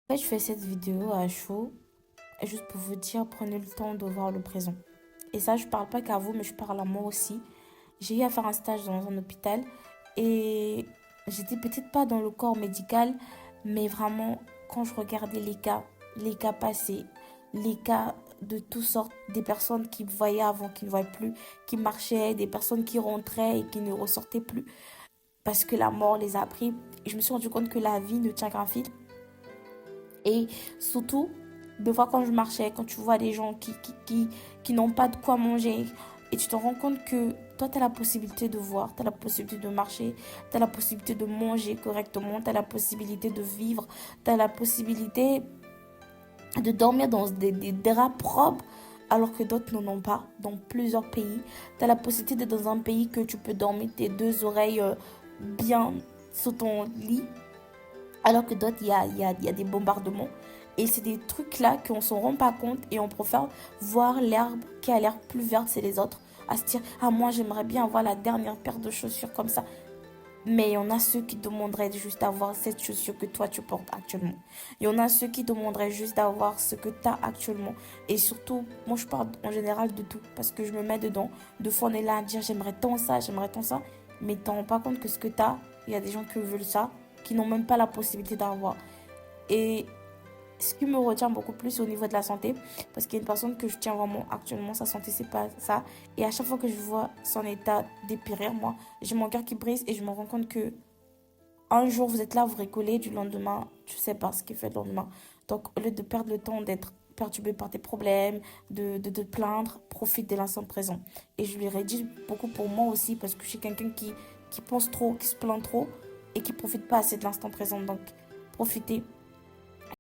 En fait, je fais cette vidéo à chaud, juste pour vous dire, prenez le temps de voir le présent. Et ça, je parle pas qu'à vous, mais je parle à moi aussi. J'ai eu à faire un stage dans un hôpital et j'étais peut-être pas dans le corps médical, mais vraiment, quand je regardais les cas passés, les cas de toutes sortes, des personnes qui voyaient avant, qui ne voyaient plus, qui marchaient, des personnes qui rentraient et qui ne ressortaient plus parce que la mort les a pris. Et je me suis rendu compte que la vie ne tient qu'un fil. Et surtout, des fois quand je marchais, quand tu vois des gens qui n'ont pas de quoi manger, et tu te rends compte que toi, tu as la possibilité de voir, tu as la possibilité de marcher, tu as la possibilité de manger correctement, tu as la possibilité de vivre, tu as la possibilité de dormir dans des draps propres, alors que d'autres n'en ont pas, dans plusieurs pays. Tu as la possibilité d'être dans un pays que tu peux dormir tes deux oreilles bien sous ton lit, alors que d'autres, il y a des bombardements. Et c'est des trucs là qu'on ne s'en rend pas compte et on préfère voir l'herbe qui a l'air plus verte c'est les autres. À se dire, ah moi j'aimerais bien avoir la dernière paire de chaussures comme ça. Mais il y en a ceux qui demanderaient juste d'avoir cette chaussure que toi tu portes actuellement. Il y en a ceux qui demanderaient juste d'avoir ce que tu as actuellement. Et surtout, moi je parle en général de tout parce que je me mets dedans. De fois on est là à dire j'aimerais tant ça, j'aimerais tant ça. Mais tu te rends pas compte que ce que tu as, il y a des gens qui veulent ça, qui n'ont même pas la possibilité d'avoir. Et ce qui me retient beaucoup plus au niveau de la santé, parce qu'il y a une personne que je tiens vraiment actuellement, sa santé, c'est pas ça. Et à chaque fois que je vois son état dépérir, moi, j'ai mon cœur qui brise et je me rends compte que un jour vous êtes là, vous rigolez, du lendemain, tu sais pas ce qu'il fait le lendemain. Donc, au lieu de perdre le temps d'être perturbé par tes problèmes, de te plaindre, profite de l'instant présent. Et je lui aurais dit beaucoup pour moi aussi, parce que je suis quelqu'un qui pense trop, qui se plaint trop et qui profite pas assez de l'instant présent. Donc, profitez,